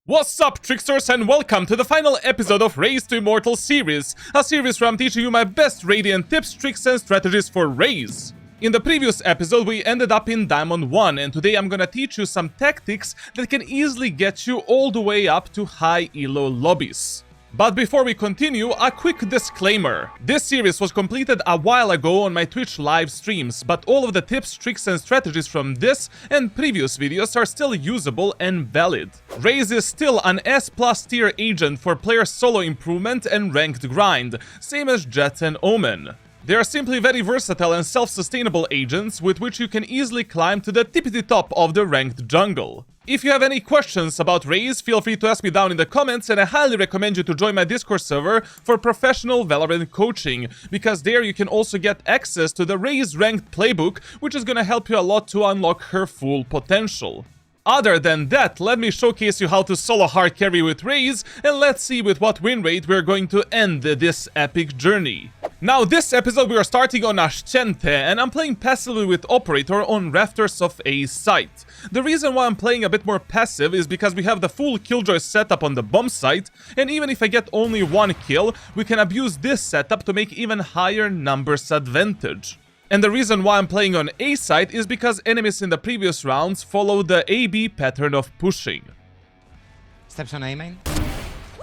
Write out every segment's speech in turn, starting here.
What's up, tricksters, and welcome to the final episode of Raze to Immortal series, a series where I'm teaching you my best Radiant tips, tricks, and strategies for Raze. In the previous episode, we ended up in Diamond 1, and today I'm gonna teach you some tactics that can easily get you all the way up to high elo lobbies. But before we continue, a quick disclaimer. This series was completed a while ago on my Twitch live streams, but all of the tips, tricks, and strategies from this and previous videos are still usable and valid. Raze is still an S+ tier agent for player solo improvement and ranked grind, same as Jett and Omen. They are simply very versatile and self-sustainable agents with which you can easily climb to the tippity top of the ranked jungle. If you have any questions about Raze, feel free to ask me down in the comments, and I highly recommend you to join my Discord server for professional Valorant coaching, because there you can also get access to the Raze ranked playbook, which is gonna help you a lot to unlock her full potential. Other than that, let me showcase you how to solo hard carry with Raze, and let's see with what win rate we're going to end this epic journey. Now, this episode we are starting on Ascent, and I'm playing passively with Operator on rafters of a site. The reason why I'm playing a bit more passive is because we have the full killjoy setup on the bomb site, and even if I get only one kill, we can abuse this setup to make even higher numbers advantage. And the reason why I'm playing on A site is because enemies in the previous rounds follow the AB pattern of pushing. Steps on A main.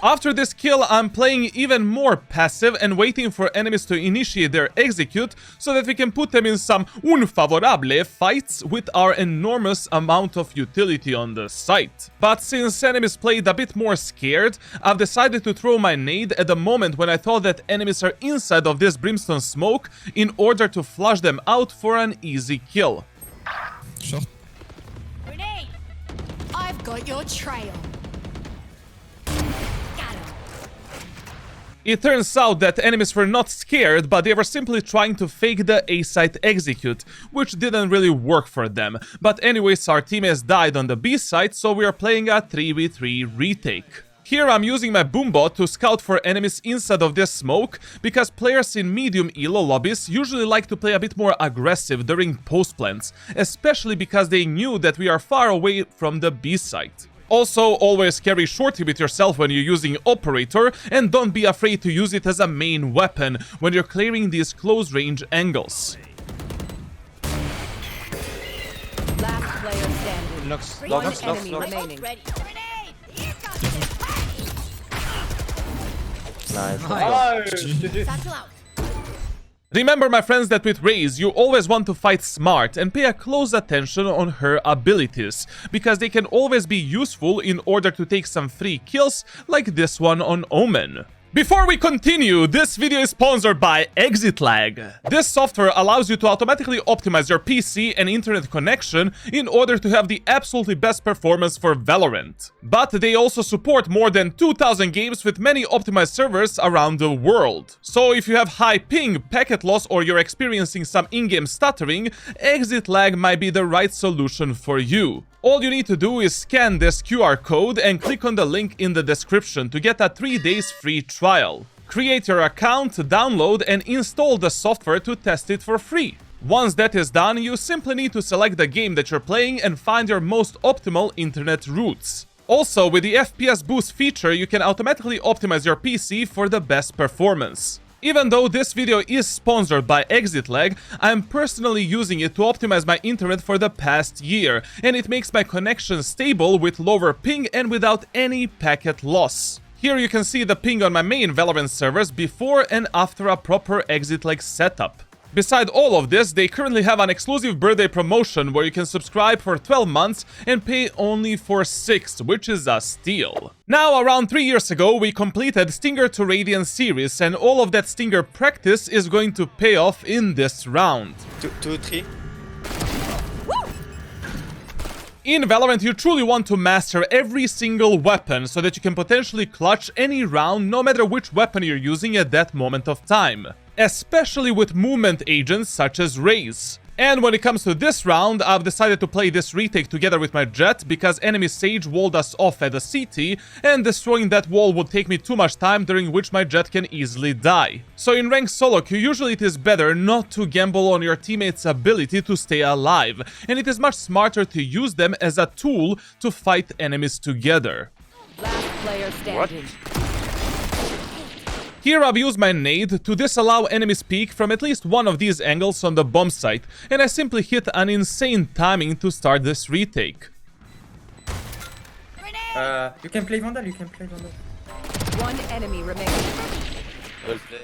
After this kill, I'm playing even more passive and waiting for enemies to initiate their execute so that we can put them in some unfavorable fights with our enormous amount of utility on the site. But since enemies played a bit more scared, I've decided to throw my nade at the moment when I thought that enemies are inside of this brimstone smoke in order to flush them out for an easy kill. Sure. Grenade! I've got your trail. It turns out that enemies were not scared, but they were simply trying to fake the A-site execute, which didn't really work for them. But anyways, our teammates died on the B site, so we are playing a 3v3 retake. Here I'm using my boombot to scout for enemies inside of this smoke, because players in medium elo lobbies usually like to play a bit more aggressive during post plants, especially because they knew that we are far away from the B site. Also, always carry shorty with yourself when you're using Operator, and don't be afraid to use it as a main weapon when you're clearing these close range angles. Last player standing. Locks. One Locks. enemy remaining. Ready. Grenade! Here comes Nice. Satchel out. Remember, my friends, that with Raze, you always want to fight smart and pay a close attention on her abilities, because they can always be useful in order to take some free kills, like this one on Omen. Before we continue, this video is sponsored by Exit Lag. This software allows you to automatically optimize your PC and internet connection in order to have the absolutely best performance for Valorant. But they also support more than 2,000 games with many optimized servers around the world. So if you have high ping, packet loss, or you're experiencing some in-game stuttering, Exit Lag might be the right solution for you. All you need to do is scan this QR code and click on the link in the description to get a 3 days free trial. Create your account, download and install the software to test it for free. Once that is done, you simply need to select the game that you're playing and find your most optimal internet routes. Also, with the FPS boost feature, you can automatically optimize your PC for the best performance. Even though this video is sponsored by Exit Lag, I am personally using it to optimize my internet for the past year, and it makes my connection stable with lower ping and without any packet loss. Here you can see the ping on my main Valorant servers before and after a proper Exit Lag setup. Beside all of this, they currently have an exclusive birthday promotion where you can subscribe for 12 months and pay only for 6, which is a steal. Now, around 3 years ago, we completed Stinger to Radiant series, and all of that Stinger practice is going to pay off in this round. 2, 3. In Valorant, you truly want to master every single weapon so that you can potentially clutch any round no matter which weapon you're using at that moment of time. Especially with movement agents such as Raze. And when it comes to this round, I've decided to play this retake together with my Jett because enemy Sage walled us off at the CT, and destroying that wall would take me too much time, during which my Jett can easily die. So in ranked SoloQ, usually it is better not to gamble on your teammates' ability to stay alive, and it is much smarter to use them as a tool to fight enemies together. player standing. Here I've used my nade to disallow enemies peek from at least one of these angles on the bomb site, and I simply hit an insane timing to start this retake. You can play Vandal, you can play Vandal. One enemy remaining.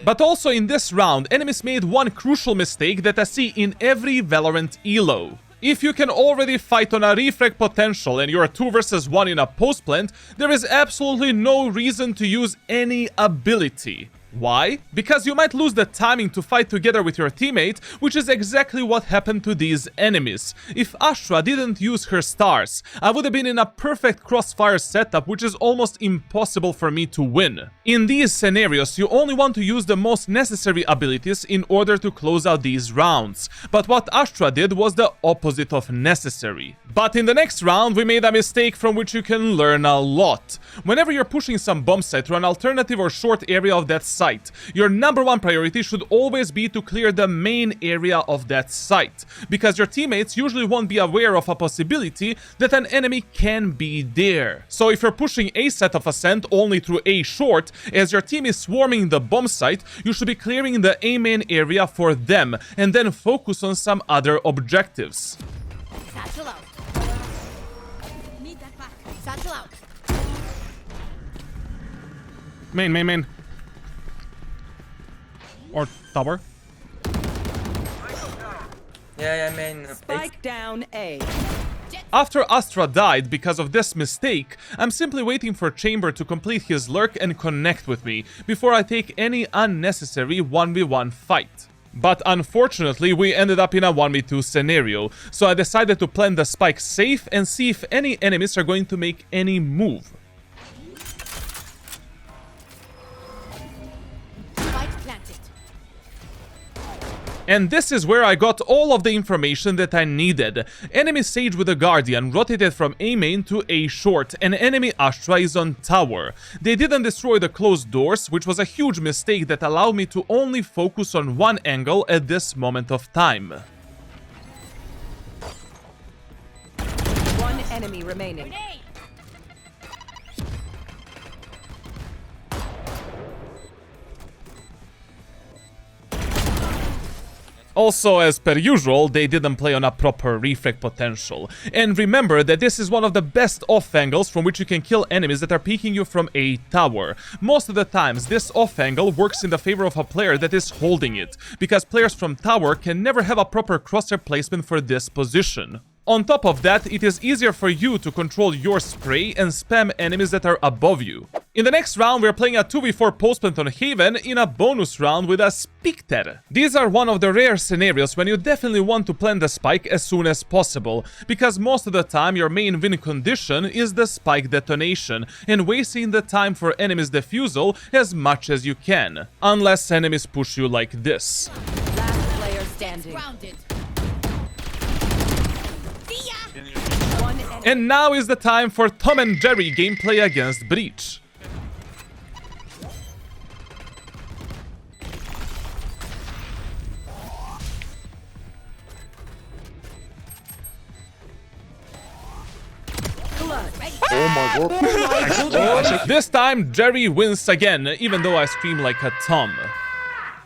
But also in this round, enemies made one crucial mistake that I see in every Valorant elo. If you can already fight on a refrag potential and you're 2 versus 1 in a post plant, there is absolutely no reason to use any ability. Why? Because you might lose the timing to fight together with your teammate, which is exactly what happened to these enemies. If Astra didn't use her stars, I would have been in a perfect crossfire setup, which is almost impossible for me to win. In these scenarios, you only want to use the most necessary abilities in order to close out these rounds. But what Astra did was the opposite of necessary. But in the next round, we made a mistake from which you can learn a lot. Whenever you're pushing some bomb site to an alternative or short area of that site, your number one priority should always be to clear the main area of that site, because your teammates usually won't be aware of a possibility that an enemy can be there. So if you're pushing a set of Ascent only through A short, as your team is swarming the bomb site, you should be clearing the A main area for them, and then focus on some other objectives. Satchel out. Need that back. Satchel out. Main. Or tower. Yeah, main. Spike down A. After Astra died because of this mistake, I'm simply waiting for Chamber to complete his lurk and connect with me before I take any unnecessary 1v1 fight. But unfortunately, we ended up in a 1v2 scenario, so I decided to plant the spike safe and see if any enemies are going to make any move. And this is where I got all of the information that I needed. Enemy Sage with a Guardian rotated from A main to A short, and enemy Astra is on tower. They didn't destroy the closed doors, which was a huge mistake that allowed me to only focus on one angle at this moment of time. One enemy remaining. Also, as per usual, they didn't play on a proper refrag potential. And remember that this is one of the best off angles from which you can kill enemies that are peeking you from a tower. Most of the times, this off angle works in the favor of a player that is holding it, because players from tower can never have a proper crosshair placement for this position. On top of that, it is easier for you to control your spray and spam enemies that are above you. In the next round, we're playing a 2v4 postplant on Haven in a bonus round with a Spectre. These are one of the rare scenarios when you definitely want to plant the spike as soon as possible, because most of the time your main win condition is the spike detonation, and wasting the time for enemies defusal as much as you can, unless enemies push you like this. Last player standing. Grounded. One enemy. And now is the time for Tom and Jerry gameplay against Breach. Oh my god. This time, Jerry wins again, even though I scream like a Tom.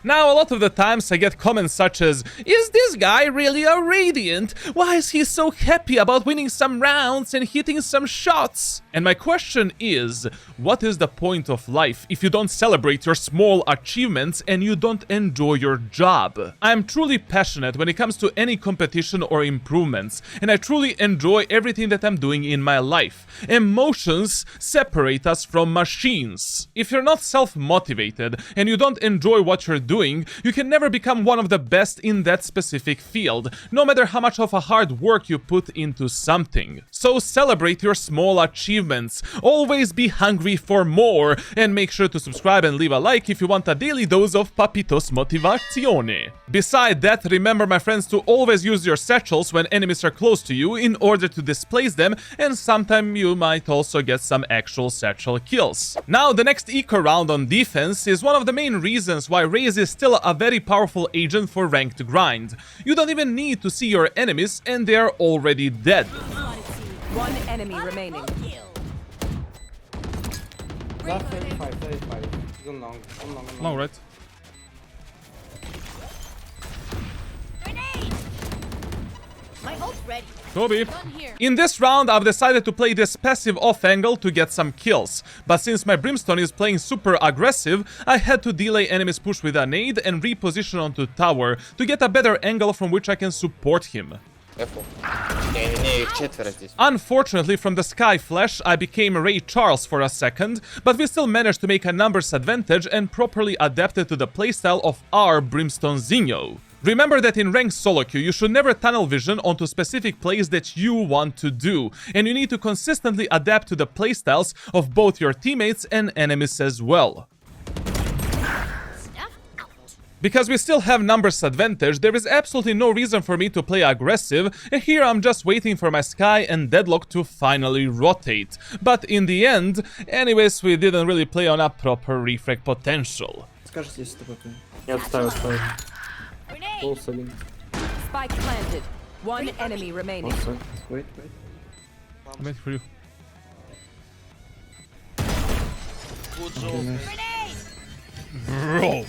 Now, a lot of the times I get comments such as, "Is this guy really a Radiant? Why is he so happy about winning some rounds and hitting some shots?" And my question is, what is the point of life if you don't celebrate your small achievements and you don't enjoy your job? I'm truly passionate when it comes to any competition or improvements, and I truly enjoy everything that I'm doing in my life. Emotions separate us from machines. If you're not self-motivated and you don't enjoy what you're doing, you can never become one of the best in that specific field, no matter how much of a hard work you put into something. So celebrate your small achievements, always be hungry for more, and make sure to subscribe and leave a like if you want a daily dose of Papitos Motivazione. Beside that, remember, my friends, to always use your satchels when enemies are close to you in order to displace them, and sometimes you might also get some actual satchel kills. Now, the next eco round on defense is one of the main reasons why Raze is still a very powerful agent for ranked grind. You don't even need to see your enemies and they are already dead. One enemy remaining. Last 35, 35. He's on long. On long, on long. Long, right? Grenade! My ult's ready. Kobe. Done here. In this round, I've decided to play this passive off angle to get some kills. But since my Brimstone is playing super aggressive, I had to delay enemies push with a nade and reposition onto tower to get a better angle from which I can support him. Unfortunately, from the Sky Flash, I became Ray Charles for a second, but we still managed to make a numbers advantage and properly adapted to the playstyle of our Brimstone Zinho. Remember that in ranked SoloQ, you should never tunnel vision onto specific plays that you want to do, and you need to consistently adapt to the playstyles of both your teammates and enemies as well. Because we still have numbers advantage, there is absolutely no reason for me to play aggressive, and here I'm just waiting for my Sky and Deadlock to finally rotate. But in the end, anyways, we didn't really play on a proper refrag potential. Скажите, если ТП. Я отставил свой. Grenade! Полс один. Spike planted. One enemy remaining. Полс. Wait, wait. I'm waiting for you. Grenade! Bro.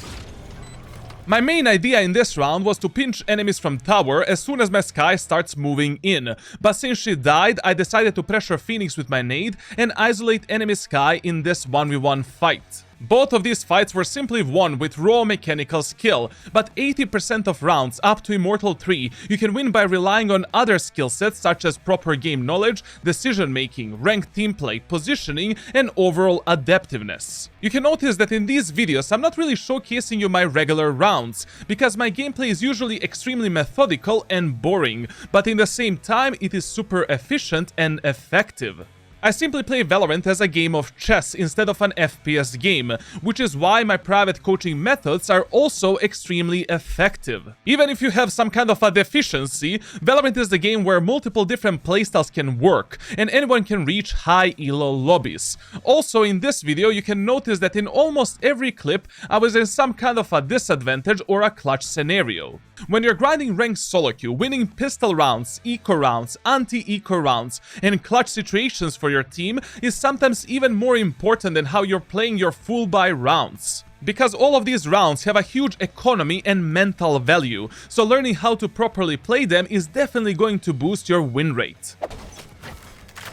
My main idea in this round was to pinch enemies from tower as soon as my Sky starts moving in, but since she died, I decided to pressure Phoenix with my nade and isolate enemy Sky in this 1v1 fight. Both of these fights were simply won with raw mechanical skill, but 80% of rounds up to Immortal 3 you can win by relying on other skill sets such as proper game knowledge, decision making, ranked teamplay, positioning, and overall adaptiveness. You can notice that in these videos I'm not really showcasing you my regular rounds, because my gameplay is usually extremely methodical and boring, but in the same time it is super efficient and effective. I simply play Valorant as a game of chess instead of an FPS game, which is why my private coaching methods are also extremely effective. Even if you have some kind of a deficiency, Valorant is the game where multiple different playstyles can work, and anyone can reach high elo lobbies. Also, in this video, you can notice that in almost every clip, I was in some kind of a disadvantage or a clutch scenario. When you're grinding ranked SoloQ, winning pistol rounds, eco rounds, anti-eco rounds, and clutch situations for your team is sometimes even more important than how you're playing your full buy rounds. Because all of these rounds have a huge economy and mental value, so learning how to properly play them is definitely going to boost your win rate.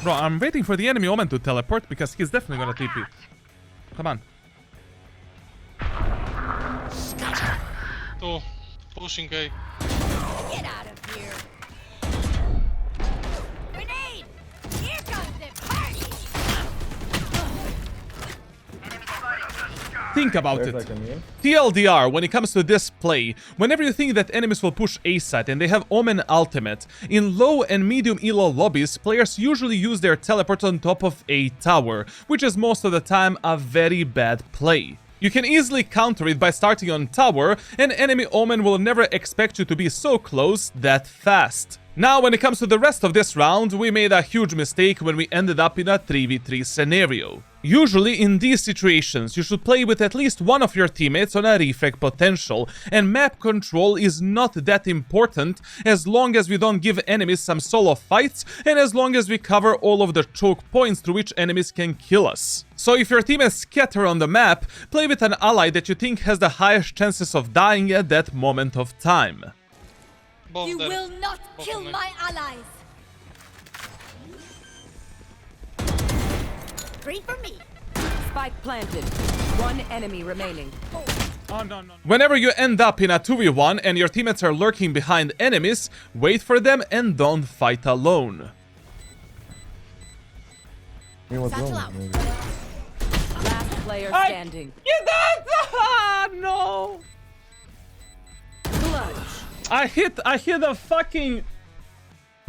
Bro, I'm waiting for the enemy Omen to teleport because he's definitely gonna TP. Come on. Oh, pushing A. Get out of here! Grenade! Here comes the party! Think about it. TLDR, when it comes to this play, whenever you think that enemies will push A side and they have Omen ultimate, in low and medium elo lobbies, players usually use their teleport on top of A tower, which is most of the time a very bad play. You can easily counter it by starting on tower, and enemy Omen will never expect you to be so close that fast. Now, when it comes to the rest of this round, we made a huge mistake when we ended up in a 3v3 scenario. Usually, in these situations, you should play with at least one of your teammates on a refrag potential, and map control is not that important as long as we don't give enemies some solo fights and as long as we cover all of the choke points through which enemies can kill us. So if your team is scattered on the map, play with an ally that you think has the highest chances of dying at that moment of time. Both You there. will not Both kill on A. my allies! 3 for me! Spike planted. One enemy remaining. Whenever you end up in a 2v1 and your teammates are lurking behind enemies, wait for them and don't fight alone. Satchel out. Last player standing. No! Clutch. I hit a fucking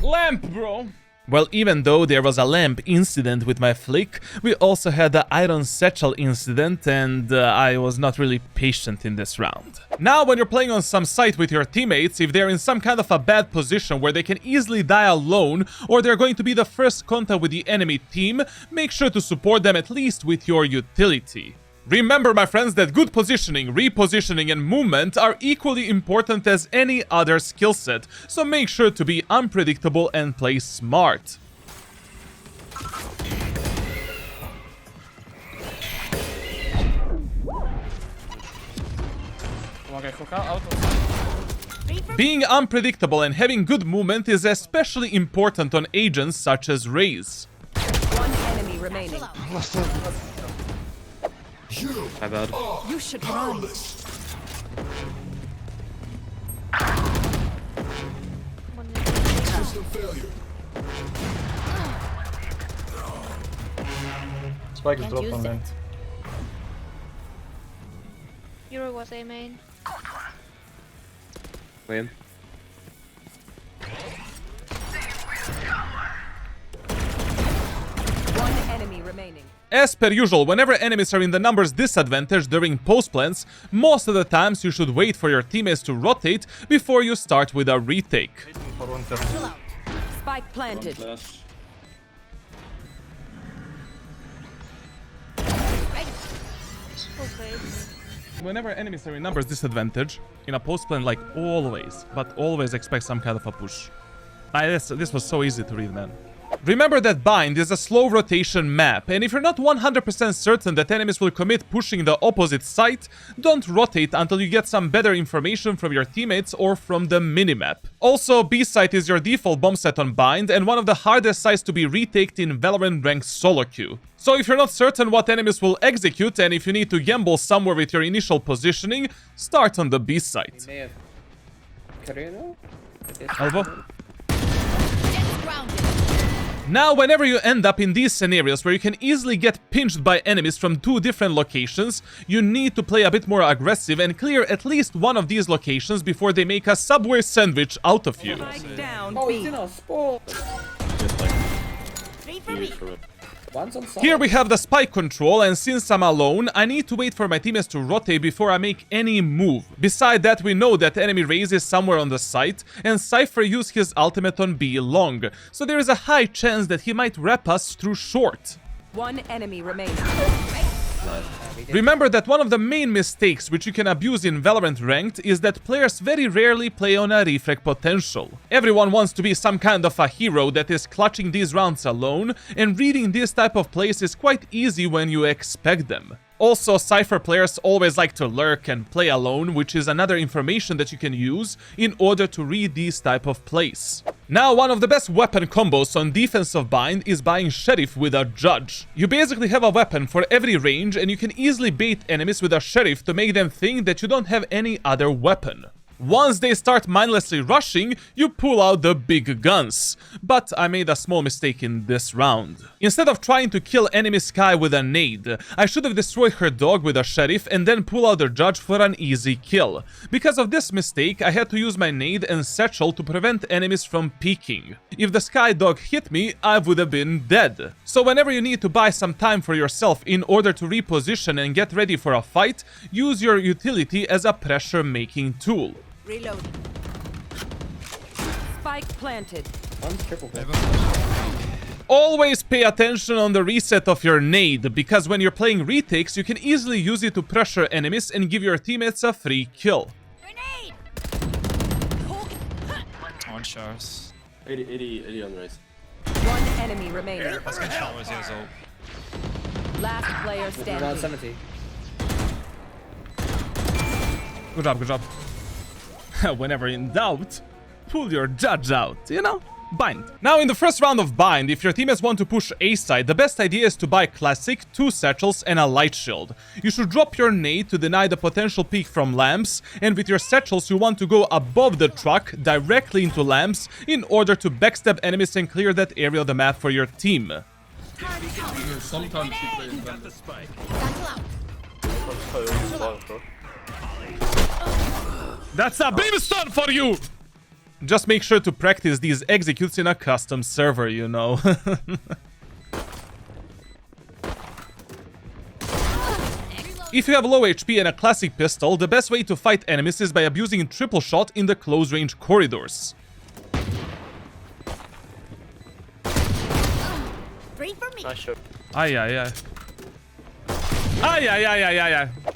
lamp, bro. Well, even though there was a lamp incident with my flick, we also had the iron satchel incident, and I was not really patient in this round. Now, when you're playing on some site with your teammates, if they're in some kind of a bad position where they can easily die alone, or they're going to be the first contact with the enemy team, make sure to support them at least with your utility. Remember, my friends, that good positioning, repositioning, and movement are equally important as any other skill set, so make sure to be unpredictable and play smart. Okay, hook out. Being unpredictable and having good movement is especially important on agents such as Raze. One enemy remaining. My bad. You should run. Spike is Can't dropped use on it. lane. Euro was A main. Win. One enemy remaining. As per usual, whenever enemies are in the numbers disadvantage during post plants, most of the times you should wait for your teammates to rotate before you start with a retake. For one tap. Chill out. Spike planted. Flash. Okay. Whenever enemies are in numbers disadvantage, in a post plant, like always expect some kind of a push. This was so easy to read, man. Remember that Bind is a slow rotation map, and if you're not 100% certain that enemies will commit pushing the opposite site, don't rotate until you get some better information from your teammates or from the minimap. Also, B site is your default bomb set on Bind, and one of the hardest sites to be retaked in Valorant ranked SoloQ. So if you're not certain what enemies will execute, and if you need to gamble somewhere with your initial positioning, start on the B site. May have Carino? Elbow? Jet's grounded. Now, whenever you end up in these scenarios where you can easily get pinched by enemies from two different locations, you need to play a bit more aggressive and clear at least one of these locations before they make a Subway sandwich out of you. Spike down. Oh, B. it's in a spot. Just like Three for me. for it. One's on side. Here we have the spike control, and since I'm alone, I need to wait for my teammates to rotate before I make any move. Beside that, we know that enemy Raze is somewhere on the site, and Cypher used his ultimate on B long, so there is a high chance that he might wrap us through short. One enemy remaining. Remember that one of the main mistakes which you can abuse in Valorant Ranked is that players very rarely play on a refrag potential. Everyone wants to be some kind of a hero that is clutching these rounds alone, and reading this type of plays is quite easy when you expect them. Also, Cypher players always like to lurk and play alone, which is another information that you can use in order to read these type of plays. Now, one of the best weapon combos on defensive Bind is buying Sheriff with a Judge. You basically have a weapon for every range, and you can easily bait enemies with a Sheriff to make them think that you don't have any other weapon. Once they start mindlessly rushing, you pull out the big guns. But I made a small mistake in this round. Instead of trying to kill enemy Sky with a nade, I should have destroyed her dog with a Sheriff and then pull out the Judge for an easy kill. Because of this mistake, I had to use my nade and satchel to prevent enemies from peeking. If the Sky dog hit me, I would have been dead. So whenever you need to buy some time for yourself in order to reposition and get ready for a fight, use your utility as a pressure-making tool. Reloading. Spike planted. One's triple kill. Always pay attention on the reset of your nade, because when you're playing retakes, you can easily use it to pressure enemies and give your teammates a free kill. Grenade. On showers. 80 on Raze. One enemy remaining. Let's get showers years old. Last player standing. 170. Good job, good job. Whenever in doubt, pull your Judge out, you know? Bind. Now, in the first round of Bind, if your teammates want to push A side, the best idea is to buy Classic, 2 satchels, and a light shield. You should drop your nade to deny the potential peek from lamps, and with your satchels you want to go above the truck, directly into lamps, in order to backstab enemies and clear that area of the map for your team. Sometimes he plays the spike. Satchel out. That's a brimstone for you! Just make sure to practice these executes in a custom server, you know. If you have low HP and a classic pistol, the best way to fight enemies is by abusing triple shot in the close range corridors. Three for me. Ay.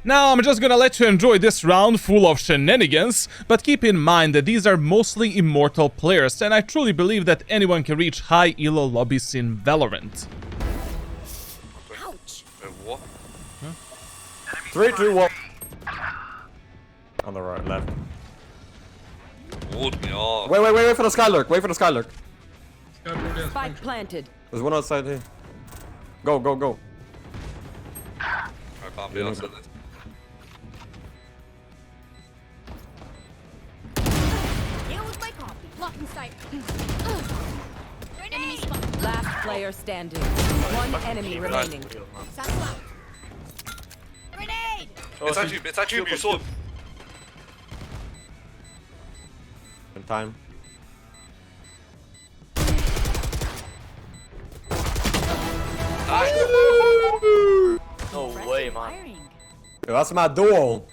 Now I'm just gonna let you enjoy this round full of shenanigans, but keep in mind that these are mostly Immortal players, and I truly believe that anyone can reach high elo lobbies in Valorant. Ouch. What? 3, 2, 1. On the right. Oh. Wait for the Skylurk. Wait for the Skylurk. Spike planted. There's one outside here. Go. Alright, bomb Yeah, outside. Deal with my copy. Blocking sight. Enemy spot. Last player standing. One enemy remaining. Satchel out. Grenade! It's actually you saw. In time. No way, man. Firing. Yo, that's my duel.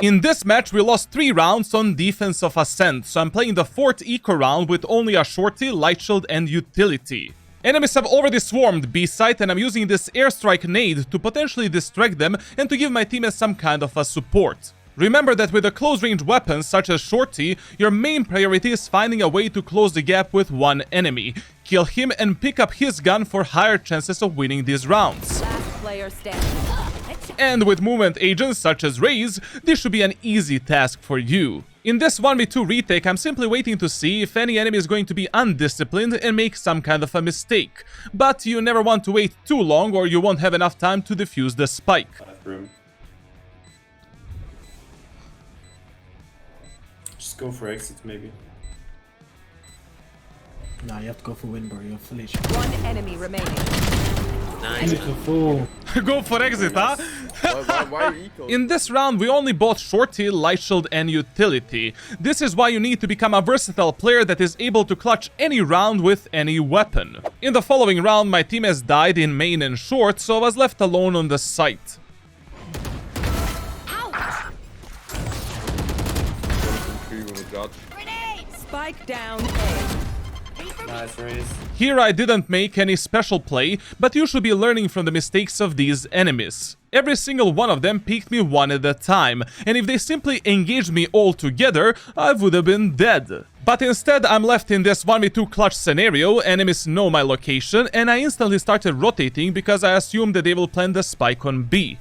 In this match, we lost 3 rounds on defense of Ascent, so I'm playing the 4th eco round with only a shorty, light shield, and utility. Enemies have already swarmed B site, and I'm using this airstrike nade to potentially distract them and to give my teammates some kind of a support. Remember that with a close-range weapon such as shorty, your main priority is finding a way to close the gap with one enemy. Kill him and pick up his gun for higher chances of winning these rounds. Last player standing. And with movement agents such as Raze, this should be an easy task for you. In this 1v2 retake, I'm simply waiting to see if any enemy is going to be undisciplined and make some kind of a mistake. But you never want to wait too long or you won't have enough time to defuse the spike. Room. Just go for exit, maybe. Nah, you have to go for win, bro. You're foolish. One enemy remaining. Go for exit, huh? In this round, we only bought shorty, light shield, and utility. This is why you need to become a versatile player that is able to clutch any round with any weapon. In the following round, my team has died in main and short, so I was left alone on the site. Grenade! Spike down A. Nice Raze. Here I didn't make any special play, but you should be learning from the mistakes of these enemies. Every single one of them picked me one at a time, and if they simply engaged me all together, I would have been dead. But instead, I'm left in this 1v2 clutch scenario, enemies know my location, and I instantly started rotating because I assumed that they will plant the spike on B.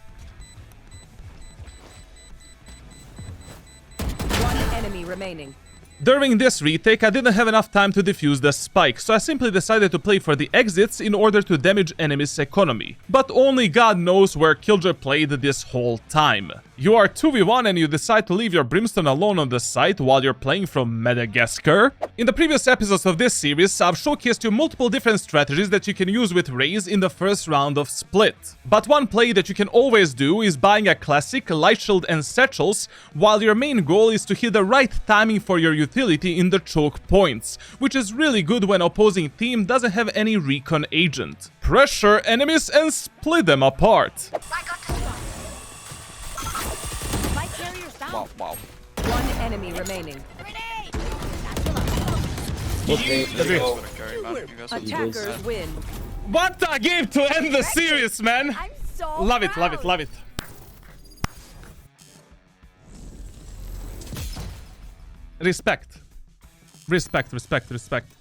One enemy remaining. During this retake, I didn't have enough time to defuse the spike, so I simply decided to play for the exits in order to damage enemies' economy. But only God knows where Killjoy played this whole time. You are 2v1 and you decide to leave your Brimstone alone on the site while you're playing from Madagascar? In the previous episodes of this series, I've showcased you multiple different strategies that you can use with Raze in the first round of Split. But one play that you can always do is buying a classic, light shield and satchels, while your main goal is to hit the right timing for your utility in the choke points, which is really good when opposing team doesn't have any recon agent. Pressure enemies and split them apart. Light carriers down. Wow. One enemy remaining. Grenade! Satchel out. Attackers win. What a game to end the series, man! I'm so Love it, proud. love it, love it. Respect. Respect, respect, respect.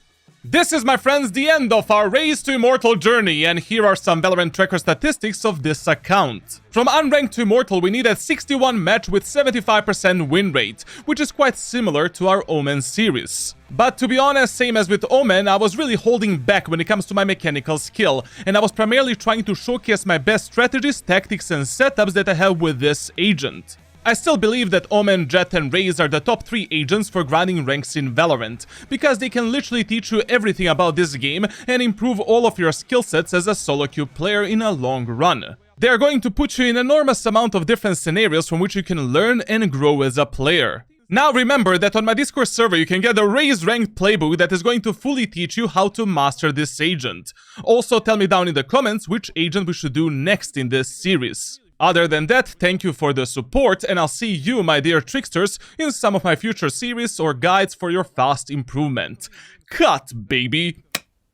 This is, my friends, the end of our Raze to Immortal journey, and here are some Valorant tracker statistics of this account. From unranked to Immortal, we needed 61 match with 75% win rate, which is quite similar to our Omen series. But to be honest, same as with Omen, I was really holding back when it comes to my mechanical skill, and I was primarily trying to showcase my best strategies, tactics and setups that I have with this agent. I still believe that Omen, Jet and Raze are the top 3 agents for grinding ranks in Valorant, because they can literally teach you everything about this game and improve all of your skill sets as a SoloQ player in a long run. They are going to put you in an enormous amount of different scenarios from which you can learn and grow as a player. Now remember that on my Discord server you can get a Raze ranked playbook that is going to fully teach you how to master this agent. Also tell me down in the comments which agent we should do next in this series. Other than that, thank you for the support, and I'll see you, my dear tricksters, in some of my future series or guides for your fast improvement. Cut, baby!